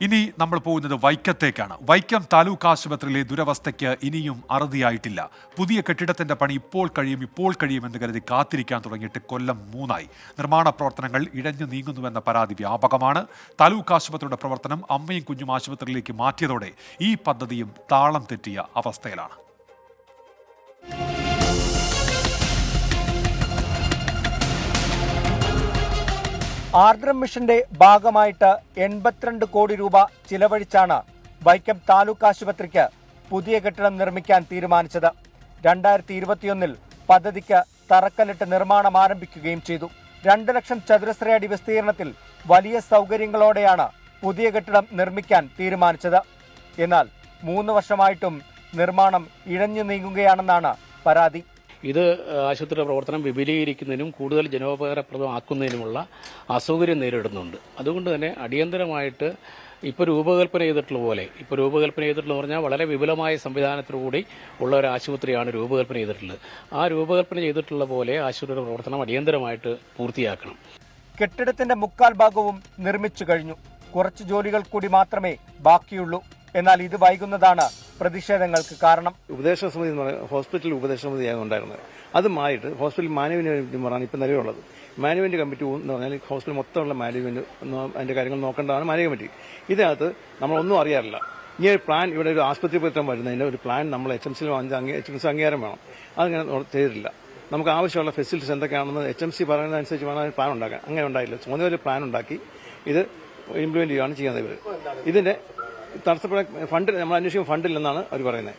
ഇനി നമ്മൾ പോകുന്നത് വൈക്കത്തേക്കാണ്. വൈക്കം താലൂക്ക് ആശുപത്രിയിലെ ദുരവസ്ഥയ്ക്ക് ഇനിയും അറുതിയായിട്ടില്ല. പുതിയ കെട്ടിടത്തിന്റെ പണി ഇപ്പോൾ കഴിയുമെന്ന് കരുതി കാത്തിരിക്കാൻ തുടങ്ങിയിട്ട് കൊല്ലം 3ആയി. നിർമ്മാണ പ്രവർത്തനങ്ങൾ ഇഴഞ്ഞു നീങ്ങുന്നുവെന്ന പരാതി വ്യാപകമാണ്. താലൂക്ക് ആശുപത്രിയുടെ പ്രവർത്തനം അമ്മയും കുഞ്ഞും ആശുപത്രിയിലേക്ക് മാറ്റിയതോടെ ഈ പദ്ധതിയും താളം തെറ്റിയ അവസ്ഥയിലാണ്. ആർദ്രം മിഷന്റെ ഭാഗമായിട്ട് 82 കോടി രൂപ ചിലവഴിച്ചാണ് വൈക്കം താലൂക്ക് ആശുപത്രിക്ക് പുതിയ കെട്ടിടം നിർമ്മിക്കാൻ തീരുമാനിച്ചത്. 2021 പദ്ധതിക്ക് തറക്കല്ലിട്ട് നിർമ്മാണം ആരംഭിക്കുകയും ചെയ്തു. 2 ലക്ഷം ചതുരശ്ര അടി വിസ്തീർണത്തിൽ വലിയ സൗകര്യങ്ങളോടെയാണ് പുതിയ കെട്ടിടം നിർമ്മിക്കാൻ തീരുമാനിച്ചത്. എന്നാൽ 3 വർഷമായിട്ടും നിർമ്മാണം ഇഴഞ്ഞു നീങ്ങുകയാണെന്നാണ് പരാതി. ഇത് ആശുപത്രിയുടെ പ്രവർത്തനം വിപുലീകരിക്കുന്നതിനും കൂടുതൽ ജനോപകാരപ്രദമാക്കുന്നതിനുമുള്ള അസൗകര്യം നേരിടുന്നുണ്ട്. അതുകൊണ്ട് തന്നെ അടിയന്തരമായിട്ട് ഇപ്പോൾ രൂപകൽപ്പന ചെയ്തിട്ടുള്ള പറഞ്ഞാൽ വളരെ വിപുലമായ സംവിധാനത്തോടുകൂടി ഉള്ള ഒരു ആശുപത്രിയാണ് രൂപകൽപ്പന ചെയ്തിട്ടുള്ളത്. ആ രൂപകൽപ്പന ചെയ്തിട്ടുള്ള പോലെ ആശുപത്രിയുടെ പ്രവർത്തനം അടിയന്തരമായിട്ട് പൂർത്തിയാക്കണം. കെട്ടിടത്തിന്റെ 3/4 ഭാഗവും നിർമ്മിച്ചു കഴിഞ്ഞു. കുറച്ച് ജോലികൾ കൂടി മാത്രമേ ബാക്കിയുള്ളൂ. എന്നാൽ ഇത് വൈകുന്നതാണ് പ്രതിഷേധങ്ങൾക്ക് കാരണം. ഉപദേശ സമിതി എന്ന് പറയുന്നത് ഹോസ്പിറ്റൽ ഉപദേശ സമിതിയാണ് ഉണ്ടായിരുന്നത്. അത് മാറിയിട്ട് ഹോസ്പിറ്റൽ മാനേജ്മെന്റ് പറഞ്ഞാൽ ഇപ്പം നിലവിലുള്ളത്. മാനേജ്മെന്റ് കമ്മിറ്റി എന്ന് പറഞ്ഞാൽ ഹോസ്പിറ്റൽ മൊത്തമുള്ള മാനേജ്മെന്റ് അതിന്റെ കാര്യങ്ങൾ നോക്കേണ്ടതാണ് മാനേജ് കമ്മിറ്റി. ഇതിനകത്ത് നമ്മളൊന്നും അറിയാറില്ല. ഇനി ഒരു പ്ലാൻ, ഇവിടെ ഒരു ആശുപത്രി പ്രവർത്തനം വരുന്നതിന്റെ ഒരു പ്ലാൻ നമ്മൾ HMC അംഗീകാരം വേണം. അതങ്ങനെ ചെയ്തിട്ടില്ല. നമുക്ക് ആവശ്യമുള്ള ഫെസിലിറ്റീസ് എന്തൊക്കെയാണെന്ന് HMC പറയുന്നതനുസരിച്ച് വേണം പ്ലാൻ ഉണ്ടാക്കാൻ. അങ്ങനെ ഉണ്ടായില്ല. സ്വന്തം ഒരു പ്ലാൻ ഉണ്ടാക്കി ഇത് ഇംപ്ലിമെന്റ് ചെയ്യുകയാണ് ചെയ്യുന്നത്. ഇതിന്റെ തടസ്സപ്പെടാൻ നമ്മൾ അന്വേഷിക്കും ഫണ്ടില്ലെന്നാണ് അവർ പറയുന്നത്.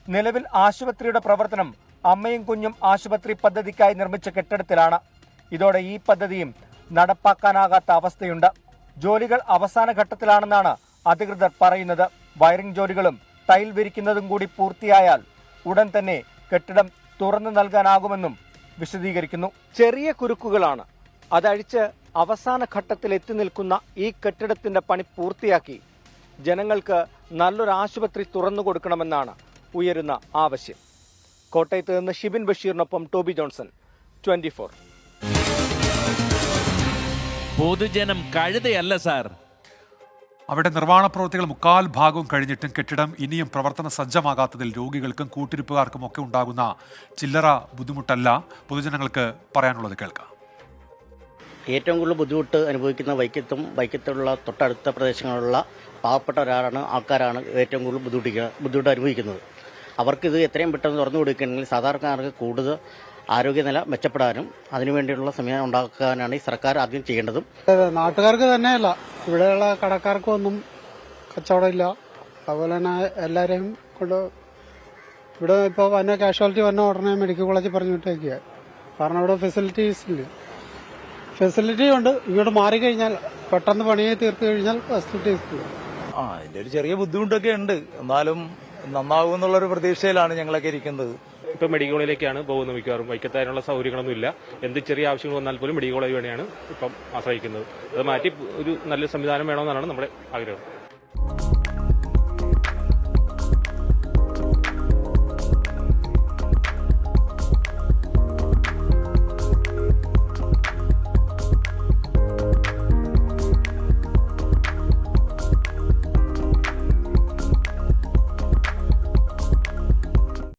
നിലവിൽ ആശുപത്രിയുടെ പ്രവർത്തനം അമ്മയും കുഞ്ഞും ആശുപത്രി പദ്ധതിക്കായി നിർമ്മിച്ച കെട്ടിടത്തിലാണ്. ഇതോടെ ഈ പദ്ധതിയും നടപ്പാക്കാനാകാത്ത അവസ്ഥയുണ്ട്. ജോലികൾ അവസാന ഘട്ടത്തിലാണെന്നാണ് അധികൃതർ പറയുന്നത്. വയറിംഗ് ജോലികളും ടൈൽ വിരിക്കുന്നതും കൂടി പൂർത്തിയായാൽ ഉടൻ തന്നെ കെട്ടിടം തുറന്നു നൽകാനാകുമെന്നും വിശദീകരിക്കുന്നു. ചെറിയ കുരുക്കുകളാണ്. അതഴിച്ച് അവസാന ഘട്ടത്തിൽ എത്തി നിൽക്കുന്ന ഈ കെട്ടിടത്തിന്റെ പണി പൂർത്തിയാക്കി ജനങ്ങൾക്ക് നല്ലൊരു ആശുപത്രി തുറന്നു കൊടുക്കണമെന്നാണ് ഉയരുന്ന ആവശ്യം. കോട്ടയത്ത് നിന്ന് ഷിബിൻ ബഷീറിനൊപ്പം ടോബി ജോൺസൺ, 24. പൊതുജനം കഴുതയല്ല സാർ. അവിടെ നിർമ്മാണ പ്രവൃത്തികൾ 3/4 ഭാഗവും കഴിഞ്ഞിട്ടും കെട്ടിടം ഇനിയും പ്രവർത്തന സജ്ജമാകാത്തതിൽ രോഗികൾക്കും കൂട്ടിരിപ്പുകാർക്കും ഒക്കെ ഉണ്ടാകുന്ന ചില്ലറ ബുദ്ധിമുട്ടല്ല പൊതുജനങ്ങൾക്ക് പറയാനുള്ളത്. കേൾക്കാം. ഏറ്റവും കൂടുതൽ ബുദ്ധിമുട്ട് അനുഭവിക്കുന്ന വൈക്കത്തുള്ള തൊട്ടടുത്ത പ്രദേശങ്ങളിലുള്ള പാവപ്പെട്ട ആൾക്കാരാണ് ഏറ്റവും കൂടുതൽ ബുദ്ധിമുട്ട് അനുഭവിക്കുന്നത്. അവർക്കിത് എത്രയും പെട്ടെന്ന് തുറന്നു കൊടുക്കുകയാണെങ്കിൽ സാധാരണക്കാർക്ക് കൂടുതൽ ആരോഗ്യനില മെച്ചപ്പെടാനും അതിനുവേണ്ടിയുള്ള സമയം ഉണ്ടാക്കാനാണ് ഈ സർക്കാർ ആദ്യം ചെയ്യേണ്ടതും. നാട്ടുകാർക്ക് തന്നെയല്ല, ഇവിടെയുള്ള കടക്കാർക്കും ഒന്നും കച്ചവടമില്ല. അതുപോലെ തന്നെ എല്ലാവരെയും കൊണ്ട് ഇവിടെ ഇപ്പോൾ വന്ന കാഷ്വാലിറ്റി വന്ന ഉടനെ മെഡിക്കൽ കോളേജിൽ പറഞ്ഞു വിട്ടേക്കുക. കാരണം ഇവിടെ ഫെസിലിറ്റീസ് ഇല്ല. ഫെസിലിറ്റി ഉണ്ട്. ഇങ്ങോട്ട് മാറിക്കഴിഞ്ഞാൽ പെട്ടെന്ന് പണിയെ തീർത്തു കഴിഞ്ഞാൽ ഫെസിലിറ്റീസ് ഇല്ല. അതിന്റെ ഒരു ചെറിയ ബുദ്ധിമുട്ടൊക്കെ ഉണ്ട്. എന്നാലും നന്നാവും എന്നുള്ളൊരു പ്രതീക്ഷയിലാണ് ഞങ്ങളൊക്കെ ഇരിക്കുന്നത്. ഇപ്പൊ മെഡിക്കൽ കോളേജിലേക്കാണ് പോകുന്നത്. മിക്കവാറും വൈക്കത്താനുള്ള സൗകര്യങ്ങളൊന്നും ഇല്ല. എന്ത് ചെറിയ ആവശ്യങ്ങൾ വന്നാൽ പോലും മെഡിക്കൽ കോളേജ് വേണ്ടിയാണ് ഇപ്പം ആശ്രയിക്കുന്നത്. അത് മാറ്റി ഒരു നല്ല സംവിധാനം വേണമെന്നാണ് നമ്മുടെ ആഗ്രഹം.